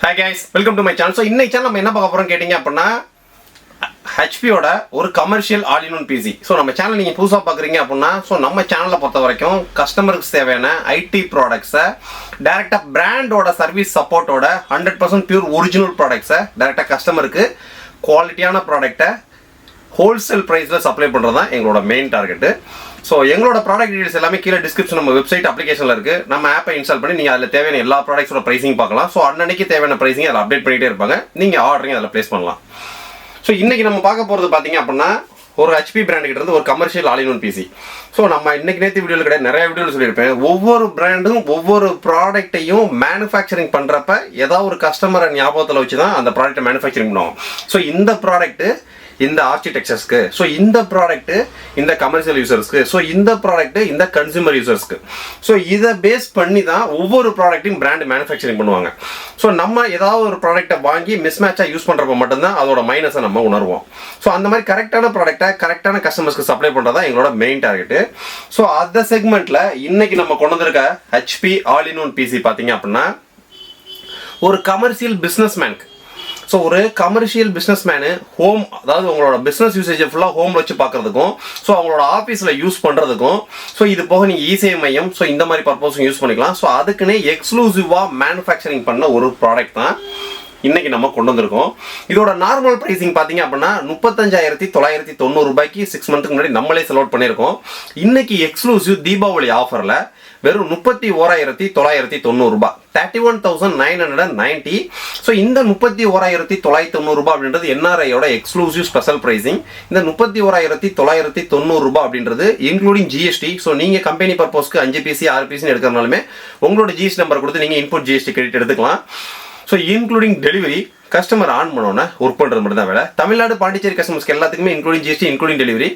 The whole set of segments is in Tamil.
Hi guys, welcome to my channel. So இன்னைக்கு சேனல் நம்ம என்ன பார்க்க போறோம் கேட்டிங்க அப்படினா HP ஓட ஒரு commercial all in one PC. So நம்ம சேனல் நீங்க புதுசா பார்க்கறீங்க அப்படினா சோ நம்ம சேனல்ல பொறுத்த வரைக்கும் கஸ்டமருக்கு தேவையான IT ப்ராடக்ட்ஸை டைரக்ட்டா பிராண்டோட சர்வீஸ் சப்போர்ட்டோட 100% பியூர் ஒரிஜினல் ப்ராடக்ட்ஸை டைரக்ட்டா கஸ்டமருக்கு குவாலிட்டியான ப்ராடக்ட்டை ஹோல்சேல் பிரைஸ்ல சப்ளை பண்றதா எங்களோட மெயின் டார்கெட். ஸோ எங்களோட ப்ராடக்ட் டீடைல்ஸ் எல்லாமே கீழே டிஸ்கிரிப்ஷன் நம்ம வெப்சைட் அப்ளிகேஷனில் இருக்குது. நம்ம ஆப்பை இன்ஸ்டால் பண்ணி நீங்கள் அதில் தேவையான எல்லா ப்ராடக்ட்ஸோட ப்ரைஸிங் பார்க்கலாம். ஸோ அன்னைக்கு தேவையான ப்ரைஸிங் அதில் அப்டேட் பண்ணிகிட்டே இருப்பாங்க. நீங்கள் ஆர்டரிங் அதில் ப்ளேஸ் பண்ணலாம். ஸோ இன்றைக்கி நம்ம பார்க்க போகிறது பார்த்தீங்க அப்படின்னா ஒரு HP பிராண்டுகிட்ட இருந்து ஒரு commercial all in one PC. So நம்ம இன்னைக்கு நேற்று வீடியோவில் கிடையாது, நிறைய வீடியோவில் சொல்லியிருப்பேன். ஒவ்வொரு பிராண்டும் ஒவ்வொரு ப்ராடக்ட்டையும் மேனுஃபேக்சரிங் பண்ணுறப்ப ஏதாவது ஒரு கஸ்டமரை ஞாபகத்தில் வச்சு தான் அந்த ப்ராடக்ட்டை மேனுஃபேக்சரிங் பண்ணுவோம். ஸோ இந்த ப்ராடக்ட்டு இந்த ஆர்கிடெக்சர்ஸ்க்கு, ஸோ இந்த ப்ராடக்ட்டு இந்த கமர்ஷியல் யூசர்ஸ்க்கு, ஸோ இந்த ப்ராடக்ட்டு இந்த கன்சூமர் யூசர்ஸ்க்கு. ஸோ இதை பேஸ் பண்ணி தான் ஒவ்வொரு ப்ராடக்ட்டையும் பிராண்ட் மேனுஃபேக்சரிங் பண்ணுவாங்க. ஸோ நம்ம ஏதாவது ஒரு ப்ராடக்ட்டை வாங்கி மிஸ்மேட்சாக யூஸ் பண்ணுறப்ப மட்டும்தான் அதோட மைனஸை நம்ம உணர்வோம். ஸோ அந்த மாதிரி கரெக்டான ப்ராடக்ட்டை கரெக்டான கஸ்டமர்ஸ்க்கு சப்ளை பண்ணுறதா எங்களோட மெயின் டார்கெட்டு. ஸோ அந்த செக்மெண்ட்டில் இன்னைக்கு நம்ம கொண்டு வந்திருக்க HP all in one PC பார்த்தீங்க அப்படின்னா ஒரு கமர்ஷியல் பிஸ்னஸ்மேனுக்கு, ஸோ ஒரு கமர்ஷியல் பிஸ்னஸ்மேனு ஹோம், அதாவது உங்களோட பிஸ்னஸ் யூசேஜை ஃபுல்லாக ஹோமில் வச்சு பார்க்குறதுக்கும், ஸோ அவங்களோட ஆஃபீஸில் யூஸ் பண்ணுறதுக்கும், ஸோ இது போக நீங்கள் இசேவை மையம், ஸோ இந்த மாதிரி பர்பஸும் யூஸ் பண்ணிக்கலாம். ஸோ அதுக்குன்னே எக்ஸ்க்ளூசிவாக மேனுஃபேக்சரிங் பண்ண ஒரு ப்ராடக்ட் தான் இன்னைக்கு நம்ம கொண்டு வந்திருக்கோம். இதோட நார்மல் பிரைசிங் பார்த்தீங்க அப்படின்னா 35,990 ரூபாய்க்கு 6 மந்த்துக்கு முன்னாடி நம்மளே செலக்ட் பண்ணியிருக்கோம். இன்னைக்கு எக்ஸ்க்ளூசிவ் தீபாவளி ஆஃபரில் வெறும் 31,990 ரூபாய், 31,990. ஸோ இந்த 31,990 ரூபாய் அப்படின்றது NRIயோட எக்ஸ்க்ளூசிவ் ஸ்பெஷல் பிரைசிங். இந்த 31,990 ரூபாய் அப்படின்றது இன்க்ளூடிங் GST. ஸோ நீங்கள் கம்பெனி பர்பஸ்க்கு 5 PC 6 PC எடுக்கிறனாலுமே உங்களோட GST நம்பர் கொடுத்து நீங்கள் இன்புட் GST கிரெடிட் எடுத்துக்கலாம். So including delivery customer on பண்ணோன்னா ஒர்க் பண்ணுறது மட்டும் தான் வேலை. தமிழ்நாடு பாண்டிச்சேரி கஸ்டமர்ஸ்க்கு எல்லாத்துக்குமே including GST including delivery.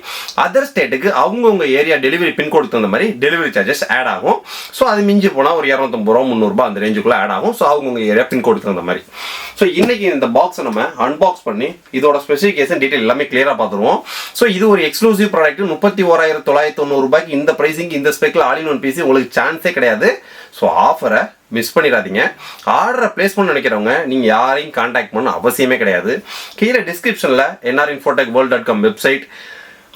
Other ஸ்டேட்டுக்கு அவங்கவுங்க ஏரியா டெலிவரி பின்கோடு தகுந்த மாதிரி டெலிவரி சார்ஜஸ் ஆட் ஆகும். ஸோ அது மிஞ்சி போனால் ஒரு 250 ரூபா 300 ரூபா அந்த ரேஞ்சுக்குள்ளே ஆட் ஆகும். ஸோ அவங்கவுங்க ஏரியா பின்கோடு தகுந்த மாதிரி. ஸோ இன்னைக்கு இந்த பாக்ஸை நம்ம அன்பாக்ஸ் பண்ணி இதோட ஸ்பெசிஃபிகேஷன் டீட்டெயில் எல்லாமே கிளியராக பார்த்துருவோம். ஸோ இது ஒரு எக்ஸ்க்ளூசிவ் ப்ராடக்ட். 31,990 ரூபாய்க்கு இந்த ப்ரைஸிங் இந்த ஸ்பெக்கில் ஆல் இன் ஒன் PC உங்களுக்கு சான்ஸே கிடையாது. ஸோ ஆஃபரை மிஸ் பண்ணிடாதீங்க. ஆர்டரை பிளேஸ் பண்ண நினைக்கிறவங்க நீங்கள் யாரையும் கான்டாக்ட் பண்ண அவசியமே கிடையாது. கீழே டிஸ்கிரிப்ஷனில் nrinfotechworld.com website,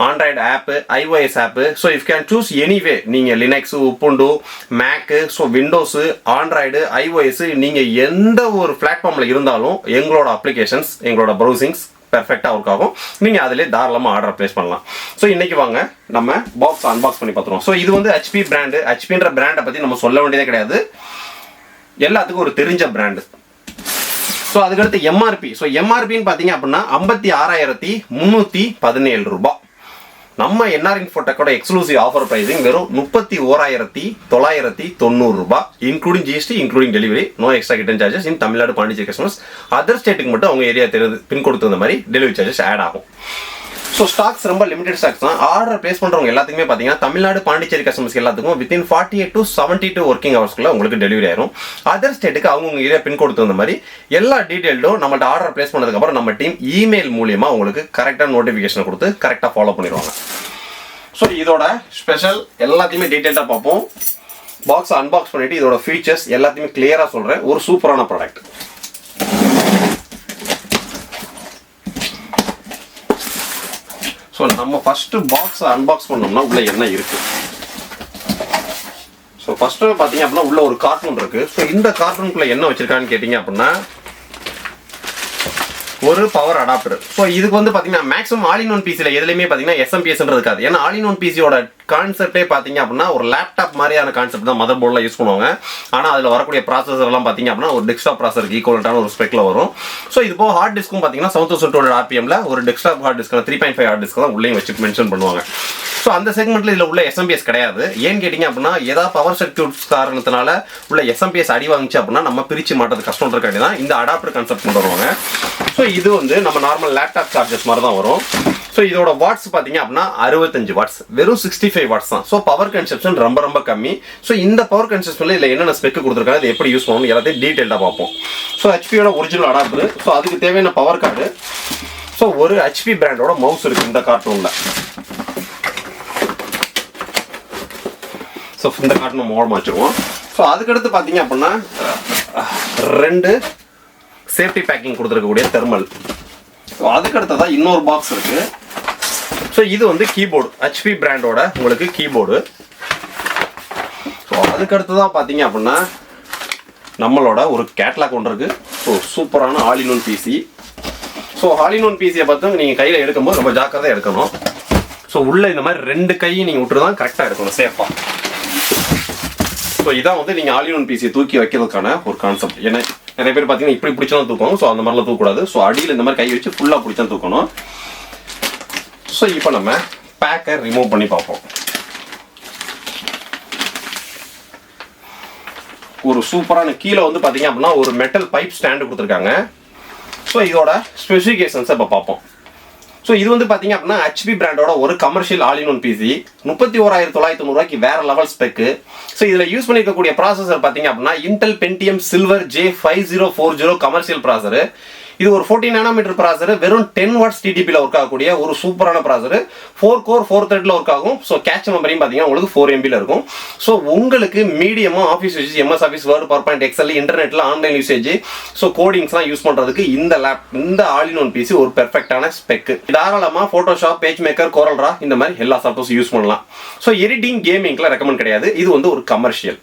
Android app, iOS app. So if can choose anyway, நீங்கள் Linux, Ubuntu, Mac, so Windows, Android, iOS நீங்கள் எந்த ஒரு பிளாட்ஃபார்மில் இருந்தாலும் எங்களோட அப்ளிகேஷன்ஸ், எங்களோட ப்ரௌசிங்ஸ் பெர்ஃபெக்டாக ஒர்க் ஆகும். நீங்கள் அதிலே தாராளமாக ஆர்டர் ப்ளேஸ் பண்ணலாம். ஸோ இன்றைக்கி வாங்க நம்ம பாக்ஸ் அன்பாக்ஸ் பண்ணி பார்த்துருவோம். ஸோ இது வந்து HP பிராண்டு. HPன்ற பிராண்டை பற்றி நம்ம சொல்ல வேண்டியதே கிடையாது, எல்லாத்துக்கும் ஒரு தெரிஞ்ச பிராண்டு. ஸோ அதுக்கடுத்து MRP. ஸோ MRPன்னு பார்த்தீங்க அப்படின்னா 56,317 ரூபாய். நம்ம NRInfotechோட எக்ஸ்க்ளூசிவ் ஆஃபர் பிரைசிங் வெறும் 31,990 ரூபாய், including GST including delivery, no extra return charges in Tamil Nadu Pondicherry customers. Other ஸ்டேட்டுக்கு மட்டும் அவங்க ஏரியா தெரிஞ்சு பின்கோடு தகுந்த மாதிரி டெலிவரி சார்ஜஸ் ஆட் ஆகும். ஸோ ஸ்டாக்ஸ் ரொம்ப லிமிடெட் ஸ்டாக்ஸ் தான். ஆர்டர் பிளேஸ் பண்ணுறவங்க எல்லாத்துக்குமே பார்த்தீங்கன்னா தமிழ்நாடு பாண்டிச்சேரி கஸ்டமர்ஸ் எல்லாத்துக்கும் வித்தின் 48 to 72 ஒர்க்கிங் ஹவர்ஸ்க்குள்ள உங்களுக்கு டெலிவரி ஆயிரும். அதர் ஸ்டேட்டுக்கு அவங்கவுங்க ஏரியா பின்கோடு தகுந்த மாதிரி எல்லா டீட்டெயில்டும் நம்மள்ட்ட ஆர்டர் பிளேஸ் பண்ணதுக்கப்புறம் நம்ம டீம் இமெயில் மூலியமாக உங்களுக்கு கரெக்டாக நோட்டிஃபிகேஷன் கொடுத்து கரெக்டாக ஃபாலோ பண்ணிடுவாங்க. ஸோ இதோட ஸ்பெஷல் எல்லாத்தையுமே டீட்டெயிலாக பார்ப்போம். பாக்ஸ் அன்பாக்ஸ் பண்ணிவிட்டு இதோட ஃபீச்சர்ஸ் எல்லாத்தையுமே கிளியராக சொல்கிறேன். ஒரு சூப்பரான ப்ராடக்ட். ஸோ நம்ம ஃபஸ்ட்டு பாக்ஸை அன்பாக்ஸ் பண்ணோம்னா உள்ளே என்ன இருக்குது. ஸோ ஃபஸ்ட்டு பார்த்தீங்க அப்படின்னா உள்ள ஒரு கார்ட்டூன் இருக்குது. ஸோ இந்த கார்ட்டூனுக்குள்ளே என்ன வச்சுருக்கான்னு கேட்டிங்க அப்படின்னா ஒரு பவர் அடாப்டர். ஸோ இதுக்கு வந்து பார்த்தீங்கன்னா மேக்ஸிமம் ஆல் இன் ஒன் PCயில் எதுலையுமே பார்த்தீங்கன்னா SMPSன்றது இருக்காது. ஏன்னா ஆல் இன் ஒன் PCயோட கான்செப்டே பார்த்தீங்க அப்படின்னா ஒரு லேப்டாப் மாதிரியான கான்செப்ட் தான் மதர் போர்டில் யூஸ் பண்ணுவாங்க. ஆனால் அதில் வரக்கூடிய ப்ராசஸர்லாம் பார்த்தீங்க அப்படின்னா ஒரு டெஸ்க்டாப் ப்ராசஸருக்கு ஈக்குவலண்டான ஒரு ஸ்பெக்கில் வரும். ஸோ இது போக ஹார்ட் டிஸ்க்கும் பார்த்தீங்கன்னா 7200 RPMல ஒரு desktop hard disk 3.5 hard disk தான் உள்ளே வச்சு மென்ஷன் பண்ணுவாங்க. ஸோ அந்த செக்மெண்ட்டில் இதில் உள்ள SMPS கிடையாது. ஏன்னு கேட்டிங்க அப்படின்னா ஏதாவது பவர் சர்க்யூட்ஸ் காரணத்தினால உள்ள SMPS அடி வாங்கிச்சு அப்படின்னா நம்ம பிரித்து மாட்டது கஷ்டம்ன்றக்காண்டி தான் இந்த அடாப்டர் கான்செப்ட் கொண்டு வருவாங்க. ஸோ இது வந்து நம்ம நார்மல் லேப்டாப் சார்ஜஸ் மாதிரி தான் வரும். ஸோ இதோட வாட்ஸ் பார்த்தீங்க அப்படின்னா 65 வாட்ஸ், வெறும் 65 வாட்ஸ் தான். ஸோ பவர் கன்சப்ஷன் ரொம்ப ரொம்ப கம்மி. ஸோ இந்த பவர் கன்சப்ஷனில் இதில் என்னென்ன ஸ்பெக் கொடுத்துருக்காங்க, இது எப்படி யூஸ் பண்ணணும் எல்லாத்தையும் டீட்டெயிலாக பார்ப்போம். ஸோ HPயோட ஒரிஜினல் அடாப்டர். ஸோ அதுக்கு தேவையான பவர் கார்டு. ஸோ ஒரு HP பிராண்டோட மவுஸ் இருக்குது இந்த கார்ட்டூனில். ஸோ இந்த கார்ட்டூன் நம்ம ஓரமாக வச்சுருவோம். ஸோ அதுக்கடுத்து பார்த்தீங்க அப்படின்னா 2 சேஃப்டி பேக்கிங் கொடுத்துருக்கக்கூடிய தெர்மல். ஸோ அதுக்கு அடுத்ததான் இன்னொரு பாக்ஸ் இருக்குது. ஸோ இது வந்து கீபோர்டு, ஹெச்பி பிராண்டோட உங்களுக்கு கீபோர்டு. ஸோ அதுக்கு அடுத்ததான் பார்த்தீங்க அப்படின்னா நம்மளோட ஒரு கேட்லாக் ஒன்று இருக்குது. ஸோ சூப்பரான all in one PC. So all in one பிசியை பார்த்து நீங்கள் கையில் எடுக்கும்போது ரொம்ப ஜாக்கிரதையாக எடுக்கணும். ஸோ உள்ளே இந்த மாதிரி 2 கையும் நீங்கள் விட்டு தான் கரெக்டாக எடுக்கணும், சேஃபாக. ஸோ இதான் வந்து நீங்கள் ஆல் இன் ஒன் பிசியை தூக்கி வைக்கிறதுக்கான ஒரு கான்செப்ட். ஏன்னா நிறைய பேர் பார்த்தீங்கன்னா இப்படி பிடிச்சாலும் தூக்கணும். ஸோ அந்த மாதிரிலாம் தூக்கக்கூடாது. ஸோ அடியில் இந்த மாதிரி கை வச்சு ஃபுல்லாக பிடிச்சா தூக்கணும். ஸோ இப்போ நம்ம பேக்கை ரிமூவ் பண்ணி பார்ப்போம். ஒரு சூப்பரான கீழே வந்து பார்த்தீங்க அப்படின்னா ஒரு மெட்டல் பைப் ஸ்டாண்டு கொடுத்துருக்காங்க. ஸோ இதோட ஸ்பெசிஃபிகேஷன்ஸை இப்போ பார்ப்போம். ஸோ இது வந்து பார்த்தீங்க அப்படின்னா ஹெச்பி பிராண்டோட ஒரு commercial all in one PC. 31,990 வேற லெவல் ஸ்பெக்கு. ஸோ இதில் யூஸ் பண்ணியிருக்கக்கூடிய ப்ராசஸர் பார்த்தீங்க அப்படின்னா Intel Pentium Silver J5040 commercial processor. இது ஒரு 14 நானோமீட்டர் ப்ராசர், வெறும் 10 வாட்ஸ் டிடிபியில் ஒர்க் ஆகக்கூடிய ஒரு சூப்பரான ப்ராசர். 4 கோர் 4 த்ரெட்ல ஒர்க் ஆகும். ஸோ கேட்ச் மெமரியும் பார்த்தீங்கன்னா உங்களுக்கு 4 MB இருக்கும். ஸோ உங்களுக்கு மீடியமாக office usage, MS office, word, PowerPoint, Excel, இன்டர்நெட்டில் ஆன்லைன் யூசேஜ், ஸோ கோடிங்ஸ்லாம் யூஸ் பண்ணுறதுக்கு இந்த ஆல் இன் ஒன் பிசி ஒரு பெர்ஃபெக்டான ஸ்பெக்கு. தாராளமாக ஃபோட்டோஷாப், பேஜ் மேக்கர், கோரல்ரா இந்த மாதிரி எல்லா சாஃப்ட்வேர்ஸும் யூஸ் பண்ணலாம். ஸோ எடிட்டிங், கேமிங்க்குலாம் ரெக்கமெண்ட் கிடையாது. இது வந்து ஒரு கமர்ஷியல்.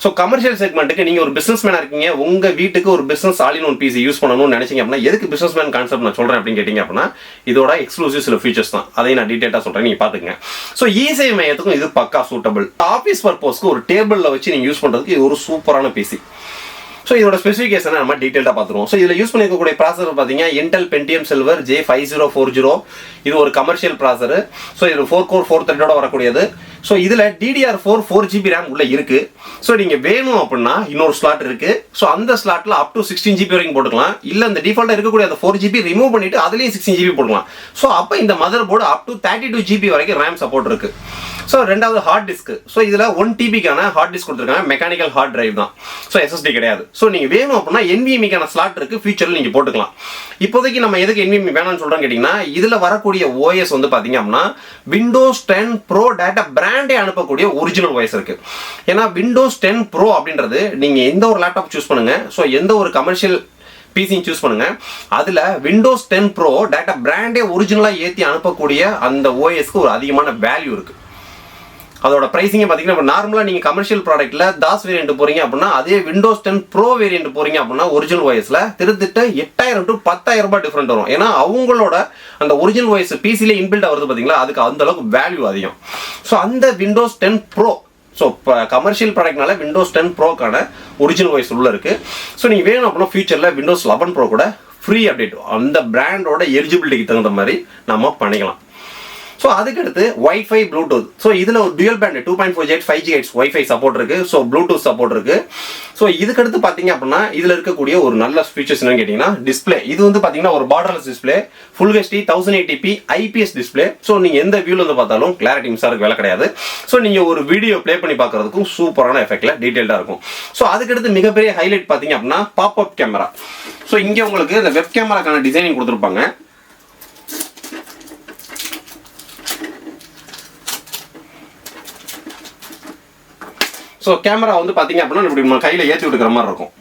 ஸோ கமர்ஷியல் செக்மெண்ட்டுக்கு நீங்கள் ஒரு பிஸ்னஸ் மேனாக இருக்கீங்க, உங்கள் வீட்டுக்கு ஒரு business all in one PC use பண்ணணும்னு நினைச்சீங்க அப்படின்னா, எதுக்கு பிஸ்னஸ் மேன் கான்செப்ட் நான் சொல்கிறேன் அப்படின்னு கேட்டிங்க அப்படின்னா, இதோட எக்ஸ்க்ளூசிவ் சில ஃபீச்சர்ஸ் தான். அதையும் நான் டீட்டெயிலாக சொல்கிறேன், நீங்கள் பார்த்துக்கங்க. ஸோ இசேவை மையத்துக்கும் இது பக்கா சூட்டபிள். ஆஃபீஸ் பர்பஸ்க்கு ஒரு டேபிளில் வச்சு நீங்கள் யூஸ் பண்ணுறதுக்கு இது ஒரு சூப்பரான பிசி. ஸோ இதோட ஸ்பெசிஃபிகேஷனை நம்ம டீட்டெயிலாக பார்த்துருவோம். ஸோ இதில் யூஸ் பண்ணியிருக்கக்கூடிய ப்ராசஸர் பார்த்தீங்கன்னா இன்டெல் பென்டியம் சில்வர் J5040. இது ஒரு கமர்ஷியல் ப்ராசர். ஸோ இது 4 கோர் 4 த்ரெட்டோட வரக்கூடியது. ஸோ இதில் DDR4 4GB RAM உள்ள இருக்கு. ஸோ நீங்கள் வேணும் அப்படின்னா இன்னொரு ஸ்லாட் இருக்கு. ஸோ அந்த ஸ்லாட்டில் அப் டு 16GB வரைக்கும் போட்டுக்கலாம். இல்லை இந்த டிஃபால்ட்டாக இருக்கக்கூடிய அந்த 4GB ரிமூவ் பண்ணிட்டு அதுலேயும் 16GB போட்டுக்கலாம். ஸோ அப்போ இந்த mother board up to 32GB வரைக்கும் RAM சப்போர்ட் இருக்கு. ஸோ ரெண்டாவது ஹார்ட் டிஸ்க். ஸோ இதில் 1TBக்கான ஹார்ட் டிஸ்க் கொடுத்துருக்காங்க. மெக்கானிக்கல் ஹார்ட் டிரைவ் தான். ஸோ SSD கிடையாது. ஸோ நீங்கள் வேணும் அப்படின்னா NVMeக்கான ஸ்லாட் இருக்கு. ஃபியூச்சரில் நீங்கள் போட்டுக்கலாம். இப்போதைக்கு நம்ம எதுக்கு NVMe வேணும்னு சொல்கிறோன்னு கேட்டிங்கன்னா, இதில் வரக்கூடிய OS வந்து பார்த்தீங்க அப்படின்னா Windows 10 Pro டேட்டா பிராண்டே அனுப்பக்கூடிய ஒரிஜினல் OS இருக்கு. ஏன்னா Windows 10 Pro அப்படின்றது நீங்கள் எந்த ஒரு லேப்டாப் சூஸ் பண்ணுங்க, ஸோ எந்த ஒரு கமர்ஷியல் பிசியும் சூஸ் பண்ணுங்க, அதில் Windows 10 Pro டேட்டா பிராண்டே ஒரிஜினலாக ஏற்றி அனுப்பக்கூடிய அந்த OSக்கு ஒரு அதிகமான வேல்யூ இருக்கு. அதோட பிரைசிங்க பார்த்தீங்கன்னா நார்மலாக நீங்கள் கமர்ஷியல் ப்ராடக்ட்டில் தாஸ் வேரியன்ட் போகிறீங்க அப்படின்னா, அதே Windows 10 Pro வேரியன்ட் போகிறீங்க அப்படின்னா ஒரிஜினல் OSல திருத்திட்ட 8,000 to 10,000 ரூபாய் டிஃப்ரெண்ட் வரும். ஏன்னா அவங்களோட அந்த ஒரிஜினல் OS பிசியில் இன்பில்ட் வருது பார்த்தீங்களா, அதுக்கு அந்த அளவுக்கு வேல்யூ அதிகம். ஸோ அந்த Windows 10 Pro, ஸோ இப்போ கமர்ஷியல் ப்ராடக்ட்னால Windows 10 Proக்கான ஒரிஜினல் OS உள்ள இருக்குது. ஸோ நீங்கள் வேணும் அப்படின்னா ஃபியூச்சரில் Windows 11 Pro கூட ஃப்ரீ அப்டேட் அந்த பிராண்டோட எலிஜிபிலிட்டிக்கு தகுந்த மாதிரி நம்ம பண்ணிக்கலாம். ஸோ அதுக்கடுத்து வைஃபை ப்ளூடூத். ஸோ இதில் ஒரு dual band 2.4 GHz 5 GHz WiFi support இருக்கு. ஸோ ப்ளூடூத் சப்போர்ட் இருக்கு. ஸோ இதுக்கடுத்து பார்த்தீங்க அப்படின்னா இதில் இருக்கக்கூடிய ஒரு நல்ல ஃபீச்சர்ஸ் என்னன்னு கேட்டிங்கன்னா, டிஸ்பிளே. இது வந்து பார்த்தீங்கன்னா ஒரு borderless display, full HD 1080p IPS display. So நீங்கள் எந்த வியூவில் வந்து பார்த்தாலும் கிளாரிட்டி மிஸ்ஸாருக்கு வேலை கிடையாது. ஸோ நீங்கள் ஒரு வீடியோ ப்ளே பண்ணி பார்க்கறதுக்கும் சூப்பரான எஃபெக்டில் டீட்டெயில்டாக இருக்கும். ஸோ அதுக்கடுத்து மிகப்பெரிய ஹைலைட் பார்த்தீங்க அப்படின்னா பாப்அப் கேமரா. ஸோ இங்கே உங்களுக்கு இந்த வெப் கேமராக்கான டிசைனிங் கொடுத்துருப்பாங்க. ஸோ கேமரா வந்து பார்த்தீங்க அப்படின்னா இப்படி நம்ம கையில் ஏற்றி விட்டுக்கிற மாதிரி இருக்கும்.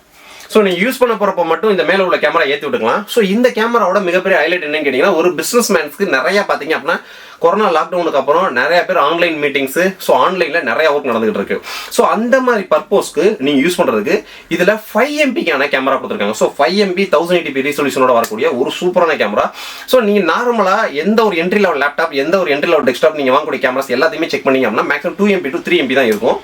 ஸோ நீங்கள் யூஸ் பண்ண போகிறப்ப மட்டும் இந்த மேலே உள்ள கேமரா ஏற்றி விட்டுக்கலாம். ஸோ இந்த கேமராவோட மிகப்பெரிய ஹைலைட் என்னன்னு கேட்டிங்கன்னா, ஒரு பிஸ்னஸ் மேன்ஸ்க்கு நிறையா பார்த்தீங்க அப்படின்னா கொரோனா லாக்டவுனுக்கு அப்புறம் நிறைய பேர் ஆன்லைன் மீட்டிங்ஸு, ஸோ ஆன்லைனில் நிறைய ஒர்க் நடந்துகிட்டு இருக்கு. ஸோ அந்த மாதிரி பர்பஸ்க்கு நீங்கள் யூஸ் பண்ணுறதுக்கு இதில் 5 MBக்கான கேமரா கொடுத்துருக்காங்க. ஸோ 5 MB 1080p ரெசல்யூஷனோட வரக்கூடிய ஒரு சூப்பரான கேமரா. ஸோ நீங்கள் நார்மலாக எந்த ஒரு என்ட்ரி லெவல் லேப்டாப், எந்த ஒரு என்ட்ரி லெவல் டெஸ்க்டாப் நீங்கள் வாங்கக்கூடிய கேமராஸ் எல்லாத்தையுமே செக் பண்ணிங்க அப்படின்னா மேக்ஸிமம் 2 MB to 3 MB தான் இருக்கும்.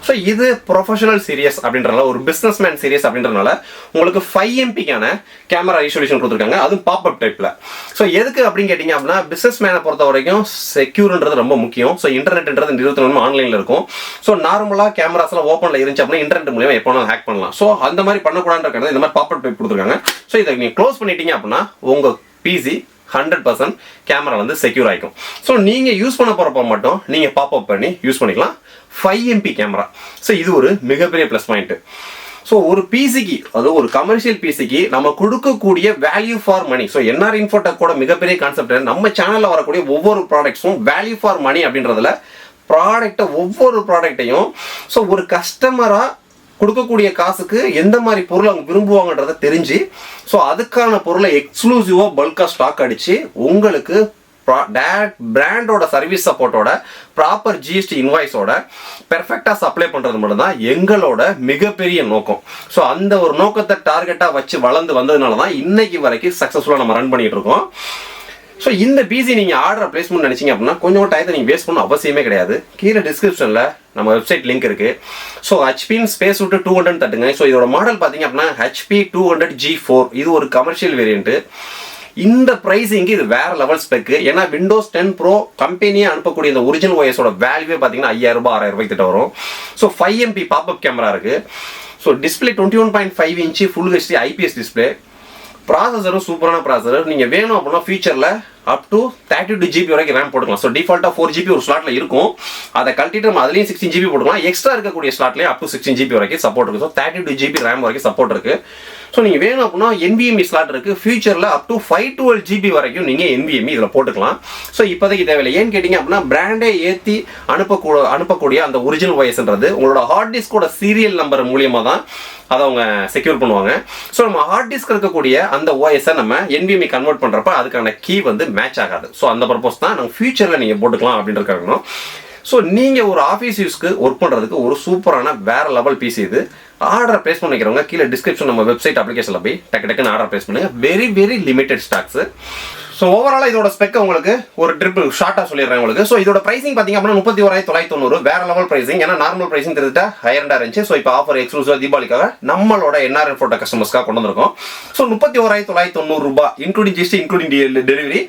ஸோ இது ப்ரொஃபஷனல் சீரியஸ் அப்படின்றனால, ஒரு பிஸ்னஸ் மேன் சீரியஸ் அப்படின்றனால உங்களுக்கு 5 MBக்கான கேமரா ரெசல்யூஷன் கொடுத்துருக்காங்க. அதுவும் பாப்அப் டைப்பில். ஸோ எதுக்கு அப்படின்னு கேட்டிங்க அப்படின்னா, பிஸ்னஸ் மேனை பொறுத்த வரைக்கும் செக்யூர்ன்றது ரொம்ப முக்கியம். ஸோ இன்டர்நெட்ன்றது 24 ஆன்லைனில் இருக்கும். ஸோ நார்மலாக கேமராஸ்லாம் ஓப்பனில் இருந்துச்சு அப்படின்னா இன்டர்நெட் மூலியமாக எப்போ வேணாலும் ஹேக் பண்ணலாம். ஸோ அந்த மாதிரி பண்ணக்கூடாதுன்றது இந்த மாதிரி பாப்அப் டைப் கொடுத்துருக்காங்க. ஸோ இதை நீங்கள் க்ளோஸ் பண்ணிட்டீங்க அப்படின்னா உங்கள் பிசி 100% கேமரா வந்து செக்யூர் ஆகிக்கும். ஸோ நீங்கள் யூஸ் பண்ண போகிறப்ப மட்டும் நீங்கள் பாப்அப் பண்ணி யூஸ் பண்ணிக்கலாம். 5 MB கேமரா. ஸோ இது ஒரு மிகப்பெரிய ப்ளஸ் பாயிண்ட். ஸோ ஒரு பிசிக்கு, அது ஒரு கமர்ஷியல் பிசிக்கு நம்ம கொடுக்கக்கூடிய value for money. So NR இன்ஃபோடெக்கோட மிகப்பெரிய கான்செப்ட் நம்ம சேனலில் வரக்கூடிய ஒவ்வொரு ப்ராடக்ட்ஸும் வேல்யூ ஃபார் மணி அப்படின்றதுல ஒவ்வொரு ப்ராடக்ட்டையும் ஸோ ஒரு கஸ்டமராக கொடுக்கக்கூடிய காசுக்கு எந்த மாதிரி பொருள் அவங்க விரும்புவாங்கன்றதை தெரிஞ்சு ஸோ அதுக்கான பொருளை எக்ஸ்க்ளூசிவாக பல்காக ஸ்டாக் அடித்து உங்களுக்கு பிராண்டோட சர்வீஸ் சப்போர்ட்டோட ப்ராப்பர் ஜிஎஸ்டி இன்வாய்ஸோட பெர்ஃபெக்டாக சப்ளை பண்ணுறது மட்டும்தான் எங்களோட மிகப்பெரிய நோக்கம். ஸோ அந்த ஒரு நோக்கத்தை டார்கெட்டாக வச்சு வளர்ந்து வந்ததுனால தான் இன்னைக்கு வரைக்கும் சக்ஸஸ்ஃபுல்லாக நம்ம ரன் பண்ணிட்டு இருக்கோம். ஸோ இந்த பிசி நீங்கள் ஆர்டர் பிளேஸ்மெண்ட் நினச்சிங்க அப்படின்னா கொஞ்சம் டயத்தை நீங்கள் வேஸ்ட் பண்ண அவசியமே கிடையாது. கீழே டிஸ்கிரிப்ஷனில் நம்ம வெப்சைட் லிங்க் இருக்குது. ஸோ ஹெச்பின்னு ஸ்பேஸ் விட்டு 200 தட்டுங்க. ஸோ இதோட மாடல் பார்த்தீங்க அப்படின்னா HP 200G4. இது ஒரு கமர்ஷியல் வேரியண்ட்டு. இந்த பிரைசிங்கு இது வேற லெவல் ஸ்பெக்கு. ஏன்னா விண்டோஸ் 10 ப்ரோ கம்பெனியே அனுப்பக்கூடிய இந்த ஒரிஜினல் OSோட வேல்யூவே பார்த்தீங்கன்னா 5000 ரூபாய் 6000 ரூபாய் கிட்ட வரும். ஸோ 5 MP பாப்அப் கேமரா இருக்கு. So display 21.5 inch full HD IPS display. ப்ராசஸரும் சூப்பரான ப்ராசஸர். நீங்கள் வேணும் அப்படின்னா ஃபியூச்சரில் அப் டு 32 GB வரைக்கும் ரேம் போட்டுக்கலாம். ஸோ டிஃபால்ட்டாக 4 GB ஒரு ஸ்லாட்டில் இருக்கும். அதை கழட்டிட்டு நம்ம அதுலேயும் 16 GB போட்டுக்கலாம். எக்ஸ்ட்ரா இருக்கக்கூடிய ஸ்லாட்லேயே அப் டு 16 GB வரைக்கும் சப்போர்ட் இருக்குது. ஸோ 32 GB ரேம் வரைக்கும் சப்போர்ட் இருக்குது. ஸோ நீங்கள் வேணும் அப்படின்னா NVMe ஸ்லாட் இருக்குது. ஃபியூச்சரில் அப் டு 512 GB வரைக்கும் நீங்கள் NVMe இதில் போட்டுக்கலாம். ஸோ இப்போதைக்கு தேவையில்லை. ஏன்னு கேட்டிங்க அப்படின்னா பிராண்டே ஏற்றி அனுப்பக்கூடிய அந்த ஒரிஜினல் OSன்றது உங்களோட ஹார்ட் டிஸ்கோட சீரியல் நம்பர் மூலியமாக தான் அதை அவங்க செக்யூர் பண்ணுவாங்க. ஸோ நம்ம ஹார்ட் டிஸ்க் இருக்கக்கூடிய அந்த OSஐ நம்ம NVMe கன்வெர்ட் பண்ணுறப்ப அதுக்கான கீ வந்து மேட்ச் ஆகாது. ஸோ அந்த பர்பஸ் தான் நம்ம ஃபியூச்சரில் நீங்கள் போட்டுக்கலாம் அப்படின்றது. ஸோ நீங்கள் ஒரு ஆஃபீஸ் யூஸ்க்கு ஒர்க் பண்ணுறதுக்கு ஒரு சூப்பரான வேற லெவல் பிசி இது. ஆர்டர் பிளேஸ் பண்ணிக்கிறவங்க கீழே டிஸ்கிரிப்ஷன் நம்ம வெப்சைட் அப்ளிகேஷனில் போய் டக்குன்னு ஆர்டர் பிளேஸ் பண்ணுங்க. Very very limited stocks. So ஓவராலாக இதோட ஸ்பெக் உங்களுக்கு ஒரு ட்ரிப் ஷார்ட்டாக சொல்லிடுறேன் உங்களுக்கு. ஸோ இதோட பிரைசிங் பார்த்தீங்க அப்படின்னா 31,990 வேற லெவல் பிரைசிங். ஏன்னா நார்மல் பிரைசிங் தெரிஞ்சுட்டா ஹையர்டாக இருந்துச்சு. ஸோ இப்போ ஆஃபர் எக்ஸ்க்ளூசிவ் தீபாவளிக்காக நம்மளோட NRN ஃபோட்டோ கஸ்டமர்ஸ்க்காக கொண்டு வந்திருக்கோம். ஸோ 31,990 ரூபாய் including GST including delivery.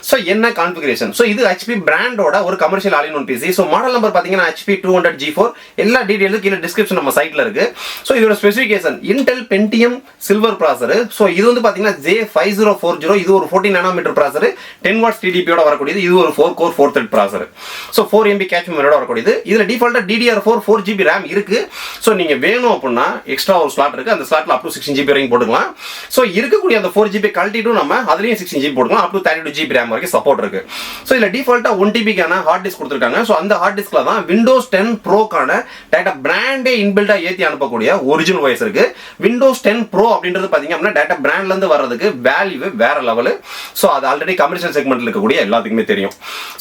So என்ன கான்ஃபிகரேஷன்? ஸோ இது HP பிராண்டோட ஒரு commercial all in one PC. So model number பார்த்தீங்கன்னா HP 200G4. எல்லா டீடைல்ஸும் கீழே டிஸ்கிரிப்ஷன் நம்ம சைட்டில் இருக்கு. ஸோ இதோட ஸ்பெசிஃபிகேஷன் Intel Pentium சில்வர் ப்ராசர். ஸோ இது வந்து பார்த்தீங்கன்னா J5040. இது ஒரு 14 நானோமீட்டர் ப்ராசர். 10 வாட்ஸ் TDP-யோட வரக்கூடியது. இது ஒரு 4 கோர் 4 த்ரெட் ப்ராசர். ஸோ 4 MB கேட்ச் மெமரியோட வரக்கூடியது. இதில் டிஃபால்ட்டாக DDR4 4 GB RAM இருக்கு. ஸோ நீங்கள் வேணும் அப்படின்னா எக்ஸ்ட்ரா ஒரு ஸ்லாட் இருக்கு. அந்த ஸ்லாட்ல அப் டு 16 GB வரைக்கும் போட்டுக்கலாம். ஸோ இருக்கக்கூடிய அந்த 4 GB கழட்டிட்டும் நம்ம அதுலேயும் 16 GB போட்டுக்கலாம். அப் டு 32 GB RAM வரைக்கும் சப்போர்ட் இருக்கு. ஸோ இதில் டிஃபால்ட்டாக 1 TB-க்கான ஹார்ட் டிஸ்க் கொடுத்துருக்காங்க. ஸோ அந்த ஹார்ட் டிஸ்க்ல தான் விண்டோஸ் 10 ப்ரோக்கான டேட்டா பிராண்டே இன்பில்டாக ஏற்றி அனுப்பக்கூடிய ஒரிஜினல் OS இருக்கு. விண்டோஸ் 10 ப்ரோ அப்படின்றது பார்த்தீங்க அப்படின்னா டேட்டா பிராண்ட்லேருந்து வர்றதுக்கு வேல்யூ வேற லெவல். ஸோ அது ஆல்ரெடி கமர்ஷியல் செக்மெண்ட்ல இருக்கக்கூடிய எல்லாத்துக்குமே தெரியும்.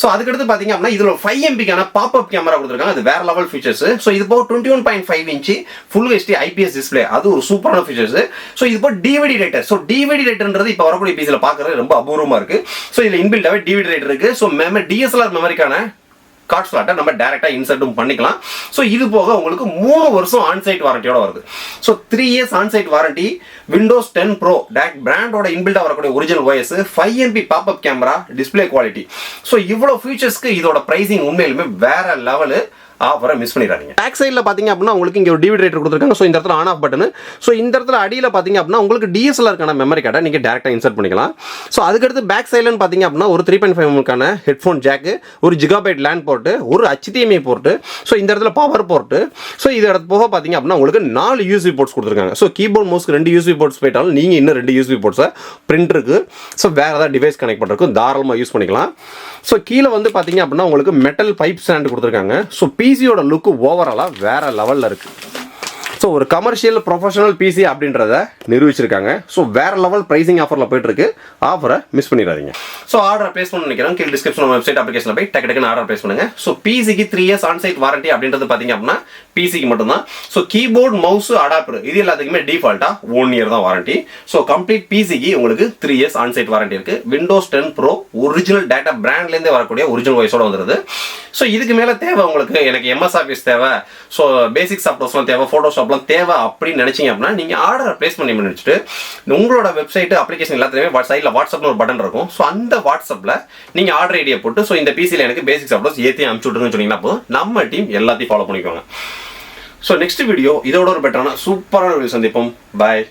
ஸோ அதுக்கடுத்து பார்த்தீங்க அப்படின்னா இதுல 5 MP-க்கான பாப்அப் கேமரா கொடுத்துருக்காங்க. அது வேற லெவல் ஃபீச்சர்ஸ். ஸோ இது போக 21.5 inch full HD IPS display. அது ஒரு சூப்பரான ஃபீச்சர்ஸ். ஸோ இது போக DVD ரைட்டர். ஸோ DVD ரைட்டர்ன்றது இப்போ வரக்கூடிய பீஸில் பார்க்கறது ரொம்ப அபூர்வமா இருக்கு. ஸோ இதுல இன்பில்டாவே DVD ரைட்டர் இருக்கு. ஸோ DSLR மெமரிக்கான கார்ட் ஸ்லாட்டை நம்ம டைரக்டா இன்சர்ட்டும் பண்ணிக்கலாம். ஸோ இது போக உங்களுக்கு 3 வருஷம் ஆன்சைட் வாரண்டியோட வருது. So 3 years onsite warranty. Windows 10 pro பிராண்டோட இன்பில்டா வரக்கூடிய original OS, 5 MP popup camera, display quality. So இவ்வளோ ஃபீச்சர்ஸ்க்கு இதோட பிரைசிங் உண்மையிலுமே வேற லெவலு. ஆஃபரை மிஸ் பண்ணிடாதீங்க. பேக் சைடில் பார்த்தீங்க அப்படின்னா உங்களுக்கு இங்கே ஒரு DVD ரைட்டர் கொடுத்துருக்காங்க. ஸோ இந்த இடத்துல ஆன் ஆஃப் பட்டன். ஸோ இந்த இடத்துல அடியில் பார்த்தீங்க அப்படின்னா உங்களுக்கு DSLR-க்கான மெமரி கார்டை நீங்கள் டேரெக்டாக இன்சர்ட் பண்ணிக்கலாம். ஸோ அதுக்கடுத்து பேக் சைடில் பார்த்தீங்க அப்படின்னா ஒரு 3.5 mm-க்கான ஹெட்ஃபோன் ஜாக்கு, ஒரு GB லேண்ட் போர்ட்டு, ஒரு HDMI போர்ட்டு. ஸோ இந்த இடத்துல பவர் போர்ட்டு. ஸோ இது இடத்து போக பார்த்தீங்க அப்படின்னா உங்களுக்கு 4 USB போர்ட்ஸ் கொடுத்துருக்காங்க. ஸோ கீபோர்ட் மவுஸ்க்கு 2 USB போர்ட்ஸ் போயிட்டாலும் நீங்கள் இன்னும் 2 USB போர்ட்ஸை பிரிண்டருக்கு ஸோ வேறு ஏதாவது டிவைஸ் கனெக்ட் பண்ணுறதுக்கு தாராளமாக யூஸ் பண்ணிக்கலாம். ஸோ கீழே வந்து பார்த்தீங்க அப்படின்னா உங்களுக்கு மெட்டல் பைப் ஸ்டாண்ட் கொடுத்துருக்காங்க. ஸோ பிசியோட லுக்கு ஓவராலாக வேற லெவலில் இருக்கு. ஸோ ஒரு கமர்ஷியல் ப்ரொஃபஷனல் பிசி அப்படின்றத நிரூபிச்சிருக்காங்க. ஸோ வேற லெவல் பிரைசிங் ஆஃபரில் போயிட்டு இருக்கு. ஆஃபரை மிஸ் பண்ணிடாதீங்க. ஸோ ஆர்டர் பிளேஸ் பண்ண நினைக்கிறோம். கீழே டிஸ்கிரிப்ஷன் வெப்சைட் அப்ளிகேஷனில் போய் டக்குன்னு ஆர்டர் பிளேஸ் பண்ணுங்க. ஸோ பிசிக்கு 3 இயர்ஸ் ஆன்சைட் வாரண்டி அப்படின்றது பார்த்தீங்க அப்படின்னா பிசிக்கு மட்டும்தான். ஸோ கீபோர்ட் மவுஸ் அடாப்டர் இது எல்லாத்துக்குமே டிஃபால்ட்டா 1 இயர் தான் வாரண்டி. ஸோ கம்ப்ளீட் பிசிக்கு உங்களுக்கு 3 இயர்ஸ் ஆன்சைட் வாரண்டி இருக்கு. விண்டோஸ் 10 ப்ரோ ஒரிஜினல் டேட்டா பிராண்ட்லேருந்தே வரக்கூடிய ஒரிஜினல் OS-ஓட வந்துருது. ஸோ இதுக்கு மேலே தேவை உங்களுக்கு எனக்கு MS ஆஃபீஸ் தேவை, ஸோ பேசிக் சாஃப்ட்வேர்ஸ்லாம் தேவை, ஃபோட்டோஷாப்லாம் தேவை அப்படின்னு நினைச்சீங்க அப்படின்னா நீங்கள் ஆர்டரை பிளேஸ் பண்ணி வச்சுட்டு உங்களோட வெப்சைட் அப்ளிகேஷன் எல்லாத்துலேயுமே சைடில் வாட்ஸ்அப்னு ஒரு பட்டன் இருக்கும். ஸோ அந்த வாட்ஸ்அப்பில் நீங்கள் ஆர்டர் ஐடியை போட்டு ஸோ இந்த பிசியில் எனக்கு பேசிக் சாஃப்ட்வேர்ஸ் ஏற்றி அனுப்பிச்சு விட்டுருன்னு சொன்னீங்கன்னா போதும் நம்ம டீம் எல்லாத்தையும் ஃபாலோ பண்ணிக்குவாங்க. ஸோ நெக்ஸ்ட் வீடியோ இதோட ஒரு பெட்டரான சூப்பரான வீடியோ சந்திப்போம். பாய்.